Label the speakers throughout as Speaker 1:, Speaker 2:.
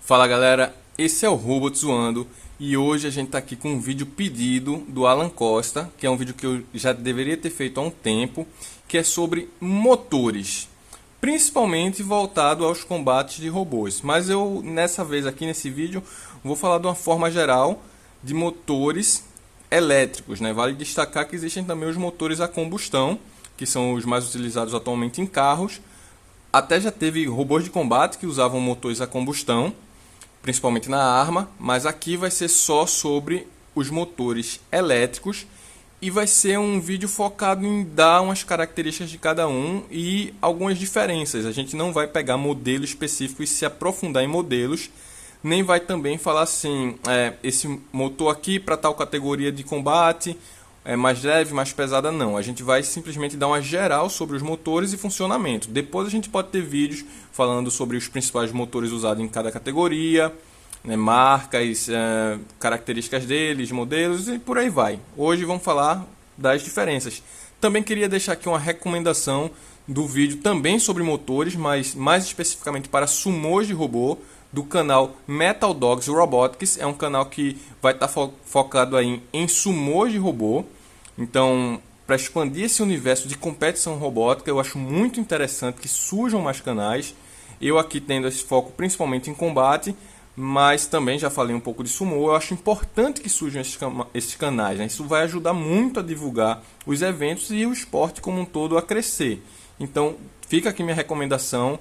Speaker 1: Fala galera, esse é o Robot Zoando e hoje a gente está aqui com um vídeo pedido do Alan Costa, que é um vídeo que eu já deveria ter feito há um tempo, que é sobre motores, principalmente voltado aos combates de robôs. Mas eu, nessa vez aqui nesse vídeo, vou falar de uma forma geral de motores elétricos, né? Vale destacar que existem também os motores a combustão, que são os mais utilizados atualmente em carros. Até já teve robôs de combate que usavam motores a combustão, principalmente na arma, mas aqui vai ser só sobre os motores elétricos e vai ser um vídeo focado em dar umas características de cada um e algumas diferenças. A gente não vai pegar modelo específico e se aprofundar em modelos, nem vai também falar assim, esse motor aqui para tal categoria de combate é mais leve, mais pesada, não. A gente vai simplesmente dar uma geral sobre os motores e funcionamento. Depois a gente pode ter vídeos falando sobre os principais motores usados em cada categoria, né, marcas, características deles, modelos e por aí vai. Hoje vamos falar das diferenças. Também queria deixar aqui uma recomendação do vídeo também sobre motores, mas mais especificamente para sumôs de robô, do canal Metal Dogs Robotics. É um canal que vai estar focado aí em sumôs de robô. Então, para expandir esse universo de competição robótica, eu acho muito interessante que surjam mais canais. Eu aqui tendo esse foco principalmente em combate, mas também já falei um pouco de sumô. Eu acho importante que surjam esses canais, né? Isso vai ajudar muito a divulgar os eventos e o esporte como um todo a crescer. Então, fica aqui minha recomendação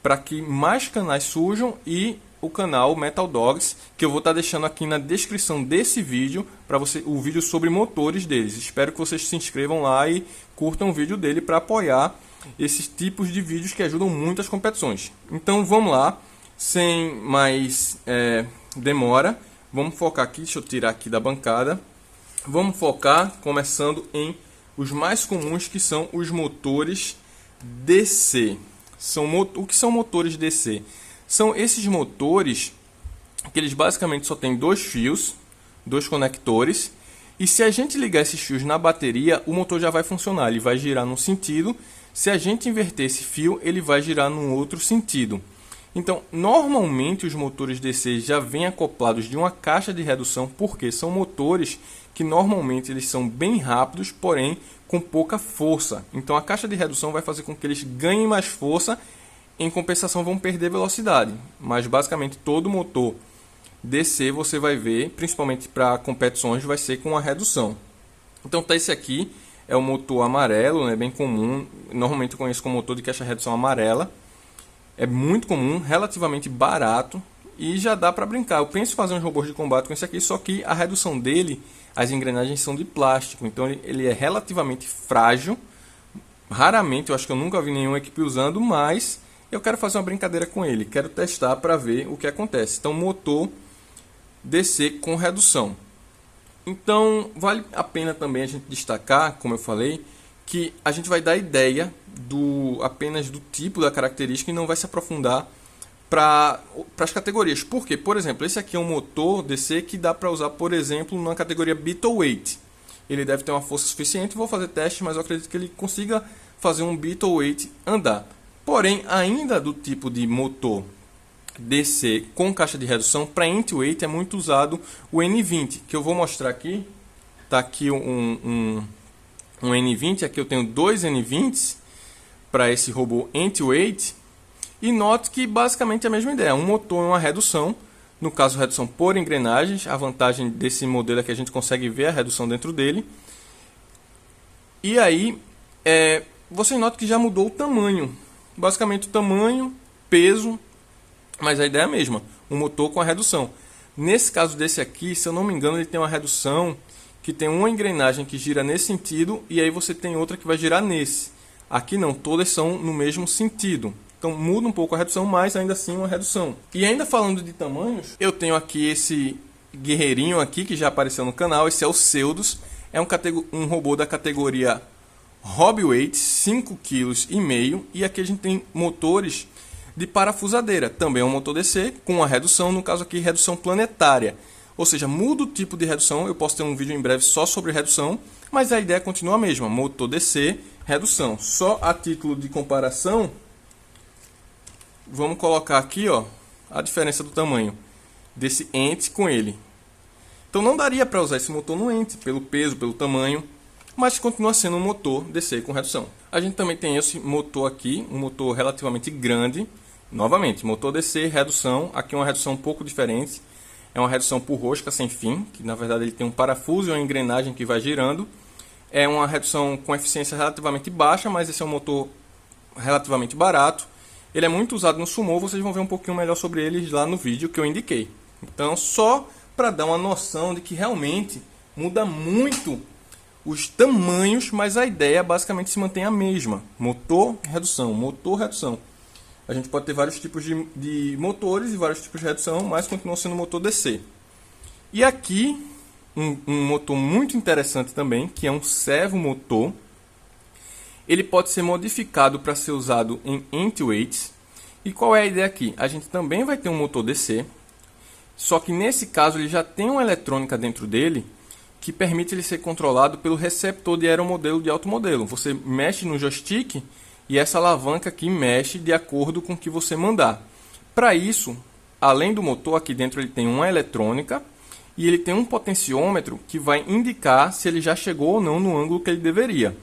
Speaker 1: para que mais canais surjam e o canal Metal Dogs, que eu vou estar deixando aqui na descrição desse vídeo, para você, o vídeo sobre motores deles. Espero que vocês se inscrevam lá e curtam o vídeo dele para apoiar esses tipos de vídeos que ajudam muito as competições. Então vamos lá, sem mais demora, vamos focar aqui, deixa eu tirar aqui da bancada. Vamos focar começando em os mais comuns, que são os motores DC. O que são motores DC? São esses motores que eles basicamente só têm dois fios, dois conectores, e se a gente ligar esses fios na bateria, o motor já vai funcionar, ele vai girar num sentido. Se a gente inverter esse fio, ele vai girar num outro sentido. Então, normalmente os motores DC já vêm acoplados de uma caixa de redução, porque são motores que normalmente eles são bem rápidos, porém com pouca força. Então a caixa de redução vai fazer com que eles ganhem mais força, em compensação vão perder velocidade. Mas basicamente todo motor DC você vai ver, principalmente para competições, vai ser com a redução. Então tá, esse aqui é o motor amarelo, né, bem comum, normalmente eu conheço como motor de caixa de redução amarela. É muito comum, relativamente barato e já dá para brincar. Eu penso em fazer uns robôs de combate com esse aqui, só que a redução dele, as engrenagens são de plástico, então ele é relativamente frágil. Raramente, eu acho que eu nunca vi nenhuma equipe usando, mas eu quero fazer uma brincadeira com ele. Quero testar para ver o que acontece. Então, motor DC com redução. Então, vale a pena também a gente destacar, como eu falei, que a gente vai dar ideia apenas do tipo da característica e não vai se aprofundar para as categorias. Por quê? Por exemplo, esse aqui é um motor DC que dá para usar, por exemplo, na categoria Beetleweight. Ele deve ter uma força suficiente, vou fazer teste, mas eu acredito que ele consiga fazer um Beetleweight andar. Porém, ainda do tipo de motor DC com caixa de redução, para Entweight é muito usado o N20, que eu vou mostrar aqui. Está aqui um N20, aqui eu tenho dois N20s para esse robô Entweight. E note que basicamente é a mesma ideia, um motor e uma redução, no caso redução por engrenagens. A vantagem desse modelo é que a gente consegue ver a redução dentro dele. E aí, você nota que já mudou o tamanho, basicamente o tamanho, peso, mas a ideia é a mesma, um motor com a redução. Nesse caso desse aqui, se eu não me engano, ele tem uma redução que tem uma engrenagem que gira nesse sentido e aí você tem outra que vai girar nesse. Aqui não, todas são no mesmo sentido. Então muda um pouco a redução, mas ainda assim uma redução. E ainda falando de tamanhos, eu tenho aqui esse guerreirinho aqui que já apareceu no canal. Esse é o Pseudos. É um robô da categoria Hobbyweight, 5,5 kg. E aqui a gente tem motores de parafusadeira. Também é um motor DC com a redução, no caso aqui redução planetária. Ou seja, muda o tipo de redução. Eu posso ter um vídeo em breve só sobre redução, mas a ideia continua a mesma. Motor DC, redução. Só a título de comparação, vamos colocar aqui, ó, a diferença do tamanho desse ente com ele. Então não daria para usar esse motor no ente, pelo peso, pelo tamanho, mas continua sendo um motor DC com redução. A gente também tem esse motor aqui, um motor relativamente grande. Novamente, motor DC, redução. Aqui é uma redução um pouco diferente. É uma redução por rosca sem fim, que na verdade ele tem um parafuso e uma engrenagem que vai girando. É uma redução com eficiência relativamente baixa, mas esse é um motor relativamente barato. Ele é muito usado no Sumo, vocês vão ver um pouquinho melhor sobre eles lá no vídeo que eu indiquei. Então, só para dar uma noção de que realmente muda muito os tamanhos, mas a ideia basicamente se mantém a mesma. Motor, redução, motor, redução. A gente pode ter vários tipos de motores e vários tipos de redução, mas continua sendo motor DC. E aqui, um motor muito interessante também, que é um servomotor. Ele pode ser modificado para ser usado em end-weights. E qual é a ideia aqui? A gente também vai ter um motor DC, só que nesse caso ele já tem uma eletrônica dentro dele que permite ele ser controlado pelo receptor de aeromodelo de alto modelo. Você mexe no joystick e essa alavanca aqui mexe de acordo com o que você mandar. Para isso, além do motor, aqui dentro ele tem uma eletrônica e ele tem um potenciômetro que vai indicar se ele já chegou ou não no ângulo que ele deveria.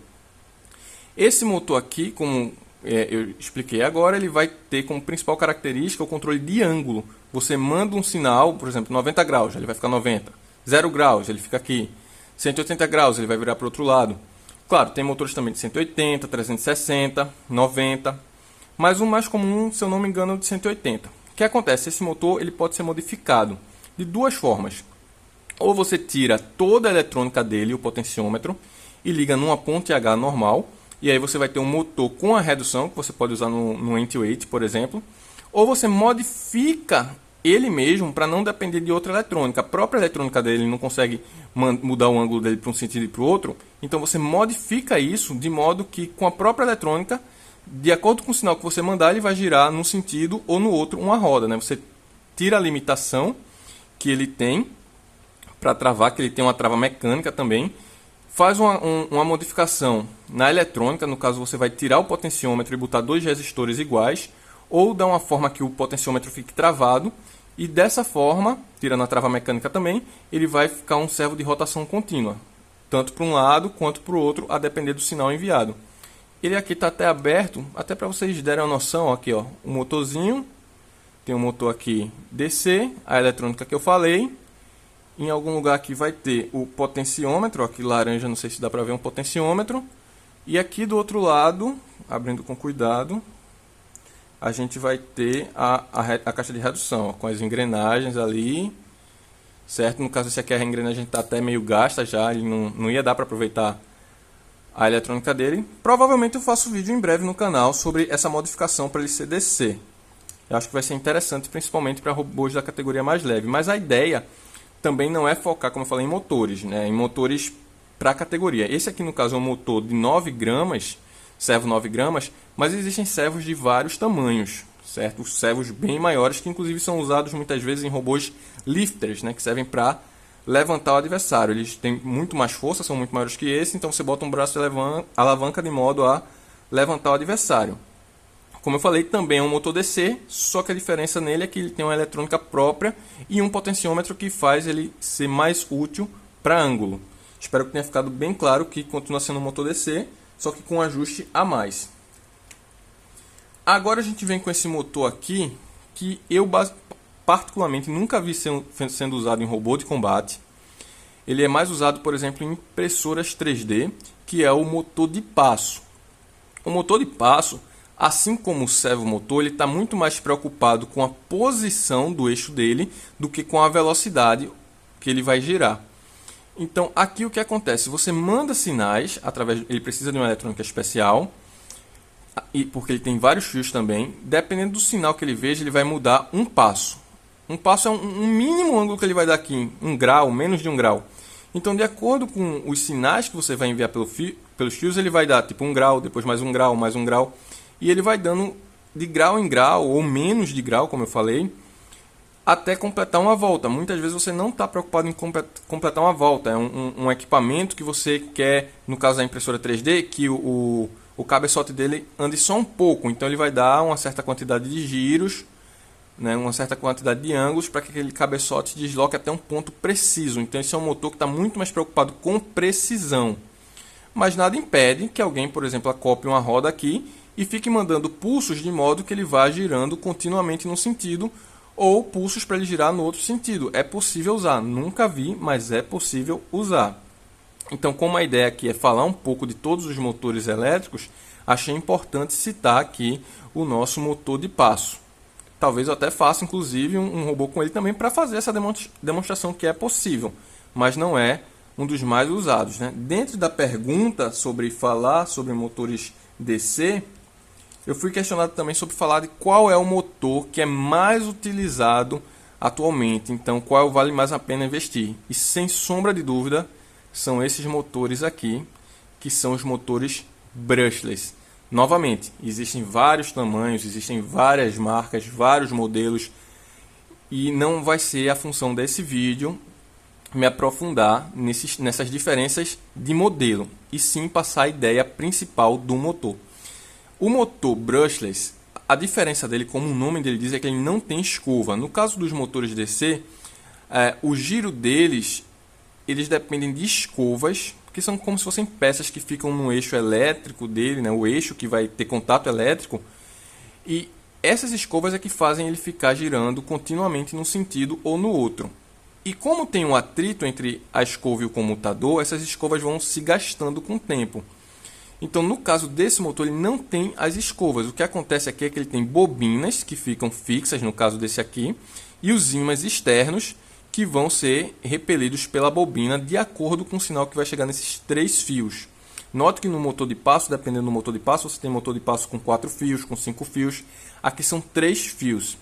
Speaker 1: Esse motor aqui, como eu expliquei agora, ele vai ter como principal característica o controle de ângulo. Você manda um sinal, por exemplo, 90 graus, ele vai ficar 90. 0 graus, ele fica aqui. 180 graus, ele vai virar para o outro lado. Claro, tem motores também de 180, 360, 90. Mas o mais comum, se eu não me engano, é o de 180. O que acontece? Esse motor ele pode ser modificado de duas formas. Ou você tira toda a eletrônica dele, o potenciômetro, e liga numa ponte H normal. E aí você vai ter um motor com a redução, que você pode usar no end-weight, por exemplo. Ou você modifica ele mesmo para não depender de outra eletrônica. A própria eletrônica dele não consegue mudar o ângulo dele para um sentido e para o outro. Então você modifica isso de modo que com a própria eletrônica, de acordo com o sinal que você mandar, ele vai girar num sentido ou no outro uma roda, né? Você tira a limitação que ele tem para travar, que ele tem uma trava mecânica também. Faz uma modificação na eletrônica, no caso você vai tirar o potenciômetro e botar dois resistores iguais, ou dá uma forma que o potenciômetro fique travado, e dessa forma, tirando a trava mecânica também, ele vai ficar um servo de rotação contínua, tanto para um lado quanto para o outro, a depender do sinal enviado. Ele aqui está até aberto, até para vocês derem uma noção, aqui ó, o motorzinho, tem um motor aqui DC, a eletrônica que eu falei. Em algum lugar aqui vai ter o potenciômetro, aqui laranja, não sei se dá para ver um potenciômetro. E aqui do outro lado, abrindo com cuidado, a gente vai ter a caixa de redução, ó, com as engrenagens ali, certo? No caso, esse aqui a engrenagem está até meio gasta já, ele não ia dar para aproveitar a eletrônica dele. Provavelmente eu faço vídeo em breve no canal sobre essa modificação para ele ser DC. Eu acho que vai ser interessante, principalmente para robôs da categoria mais leve. Mas a ideia também não é focar, como eu falei, em motores, né? Em motores para a categoria. Esse aqui, no caso, é um motor de 9 gramas, servo 9 gramas, mas existem servos de vários tamanhos, certo? Os servos bem maiores, que inclusive são usados muitas vezes em robôs lifters, né? Que servem para levantar o adversário. Eles têm muito mais força, são muito maiores que esse, então você bota um braço de alavanca de modo a levantar o adversário. Como eu falei, também é um motor DC, só que a diferença nele é que ele tem uma eletrônica própria e um potenciômetro que faz ele ser mais útil para ângulo. Espero que tenha ficado bem claro que continua sendo um motor DC, só que com um ajuste a mais. Agora a gente vem com esse motor aqui, que eu particularmente nunca vi sendo usado em robô de combate. Ele é mais usado, por exemplo, em impressoras 3D, que é o motor de passo. O motor de passo, assim como o servomotor, ele está muito mais preocupado com a posição do eixo dele do que com a velocidade que ele vai girar. Então, aqui o que acontece? Você manda sinais, ele precisa de uma eletrônica especial, porque ele tem vários fios também. Dependendo do sinal que ele veja, ele vai mudar um passo. Um passo é um mínimo ângulo que ele vai dar aqui, 1 grau, menos de 1 grau. Então, de acordo com os sinais que você vai enviar pelos fios, ele vai dar tipo 1 grau, depois mais 1 grau, mais 1 grau. E ele vai dando de grau em grau, ou menos de grau, como eu falei, até completar uma volta. Muitas vezes você não está preocupado em completar uma volta. É um equipamento que você quer, no caso da impressora 3D, que o cabeçote dele ande só um pouco. Então ele vai dar uma certa quantidade de giros né, uma certa quantidade de ângulos para que aquele cabeçote desloque até um ponto preciso. Então esse é um motor que está muito mais preocupado com precisão. Mas nada impede que alguém, por exemplo, acople uma roda aqui e fique mandando pulsos de modo que ele vá girando continuamente num sentido, ou pulsos para ele girar no outro sentido. É possível usar. Nunca vi, mas é possível usar. Então, como a ideia aqui é falar um pouco de todos os motores elétricos, achei importante citar aqui o nosso motor de passo. Talvez eu até faça, inclusive, um robô com ele também para fazer essa demonstração que é possível, mas não é um dos mais usados, né? Dentro da pergunta sobre falar sobre motores DC, eu fui questionado também sobre falar de qual é o motor que é mais utilizado atualmente. Então, qual vale mais a pena investir? E sem sombra de dúvida, são esses motores aqui, que são os motores brushless. Novamente, existem vários tamanhos, existem várias marcas, vários modelos, e não vai ser a função desse vídeo me aprofundar nessas diferenças de modelo, e sim passar a ideia principal do motor. O motor brushless, a diferença dele, como o nome dele diz, é que ele não tem escova. No caso dos motores DC, o giro deles, eles dependem de escovas, que são como se fossem peças que ficam no eixo elétrico dele, né? O eixo que vai ter contato elétrico, e essas escovas é que fazem ele ficar girando continuamente num sentido ou no outro. E como tem um atrito entre a escova e o comutador, essas escovas vão se gastando com o tempo. Então, no caso desse motor, ele não tem as escovas. O que acontece aqui é que ele tem bobinas que ficam fixas, no caso desse aqui, e os ímãs externos que vão ser repelidos pela bobina de acordo com o sinal que vai chegar nesses 3 fios. Note que no motor de passo, dependendo do motor de passo, você tem motor de passo com 4 fios, com 5 fios. Aqui são 3 fios.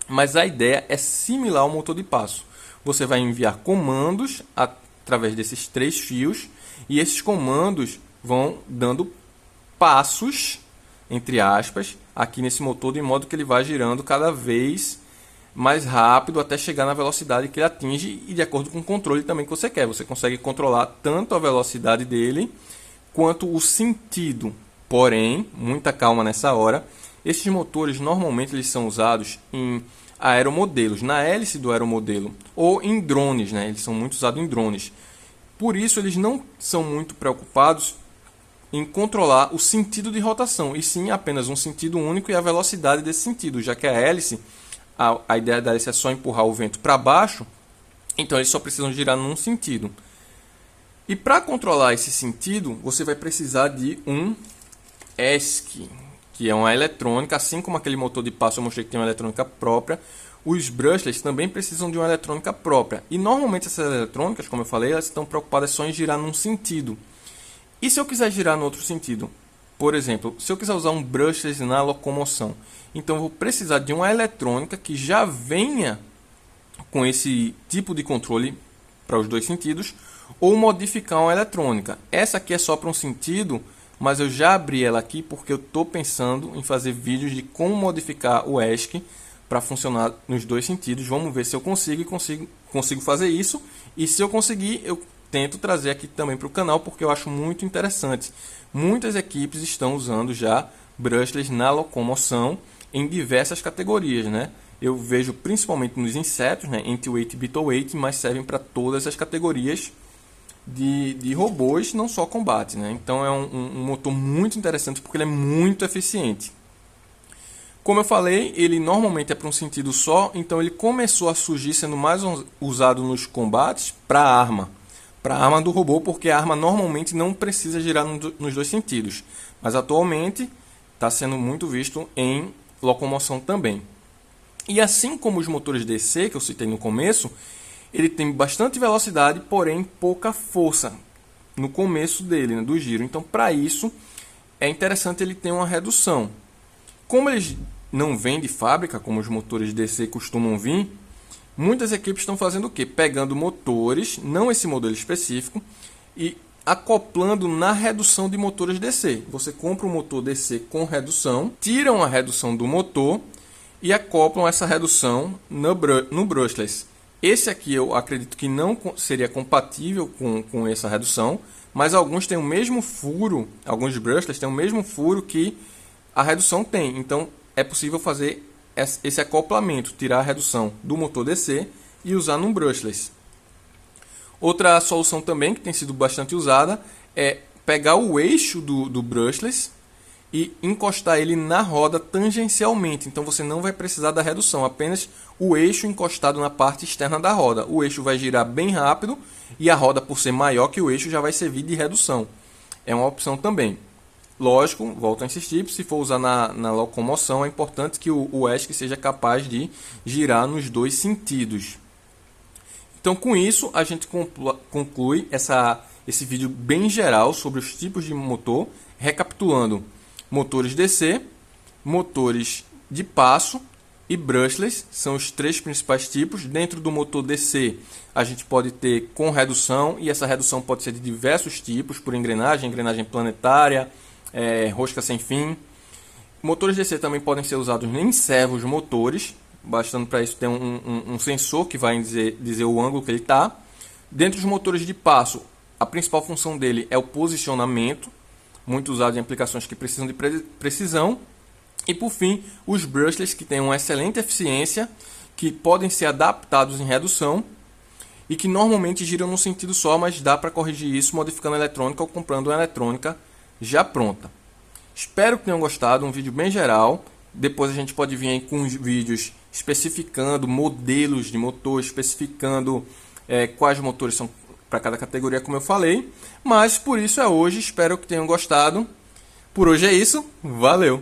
Speaker 1: Mas a ideia é similar ao motor de passo. Você vai enviar comandos através desses 3 fios, e esses comandos vão dando passos, entre aspas, aqui nesse motor, de modo que ele vai girando cada vez mais rápido até chegar na velocidade que ele atinge, e de acordo com o controle também que você quer. Você consegue controlar tanto a velocidade dele quanto o sentido. Porém, muita calma nessa hora, esses motores normalmente eles são usados em aeromodelos, na hélice do aeromodelo, ou em drones, né? Eles são muito usados em drones. Por isso, eles não são muito preocupados em controlar o sentido de rotação, e sim apenas um sentido único e a velocidade desse sentido, já que a hélice, a ideia da hélice é só empurrar o vento para baixo, então eles só precisam girar num sentido. E para controlar esse sentido, você vai precisar de um ESC, que é uma eletrônica, assim como aquele motor de passo eu mostrei que tem uma eletrônica própria. Os brushless também precisam de uma eletrônica própria. E normalmente essas eletrônicas, como eu falei, elas estão preocupadas só em girar num sentido. E se eu quiser girar no outro sentido? Por exemplo, se eu quiser usar um brushless na locomoção, então eu vou precisar de uma eletrônica que já venha com esse tipo de controle para os dois sentidos, ou modificar uma eletrônica. Essa aqui é só para um sentido, mas eu já abri ela aqui porque eu estou pensando em fazer vídeos de como modificar o ESC para funcionar nos dois sentidos. Vamos ver se eu consigo fazer isso, e se eu conseguir, eu tento trazer aqui também para o canal, porque eu acho muito interessante. Muitas equipes estão usando já brushless na locomoção em diversas categorias, né? Eu vejo principalmente nos insetos, né, anti-weight e beetle-weight, mas servem para todas as categorias de robôs, não só combate, né? Então é um motor muito interessante porque ele é muito eficiente. Como eu falei, ele normalmente é para um sentido só, então ele começou a surgir sendo mais usado nos combates para a arma do robô, porque a arma normalmente não precisa girar nos dois sentidos, mas atualmente está sendo muito visto em locomoção também. E assim como os motores DC que eu citei no começo, ele tem bastante velocidade, porém pouca força no começo dele, né, do giro. Então, para isso, é interessante ele ter uma redução. Como eles não vêm de fábrica, como os motores DC costumam vir, muitas equipes estão fazendo o quê? Pegando motores, não esse modelo específico, e acoplando na redução de motores DC. Você compra um motor DC com redução, tiram a redução do motor e acoplam essa redução no brushless. Esse aqui eu acredito que não seria compatível com essa redução, mas alguns têm o mesmo furo, alguns brushless têm o mesmo furo que a redução tem. Então é possível fazer esse acoplamento, tirar a redução do motor DC e usar num brushless. Outra solução também que tem sido bastante usada é pegar o eixo do brushless e encostar ele na roda tangencialmente. Então você não vai precisar da redução, apenas o eixo encostado na parte externa da roda. O eixo vai girar bem rápido e a roda, por ser maior que o eixo, já vai servir de redução. É uma opção também. Lógico, volto a insistir, se for usar na locomoção, é importante que o ESC seja capaz de girar nos dois sentidos. Então, com isso, a gente conclui esse vídeo bem geral sobre os tipos de motor, recapitulando: motores DC, motores de passo e brushless são os três principais tipos. Dentro do motor DC, a gente pode ter com redução, e essa redução pode ser de diversos tipos, por engrenagem planetária, rosca sem fim. Motores DC também podem ser usados em servos motores, bastando para isso ter um sensor que vai dizer o ângulo que ele está. Dentro dos motores de passo, a principal função dele é o posicionamento, muito usado em aplicações que precisam de precisão. E por fim, os brushless, que têm uma excelente eficiência, que podem ser adaptados em redução e que normalmente giram num sentido só, mas dá para corrigir isso modificando a eletrônica ou comprando uma eletrônica já pronta. Espero que tenham gostado, um vídeo bem geral. Depois a gente pode vir aí com os vídeos especificando modelos de motor, especificando quais motores são para cada categoria, como eu falei. Mas por isso é hoje, espero que tenham gostado. Por hoje é isso, valeu!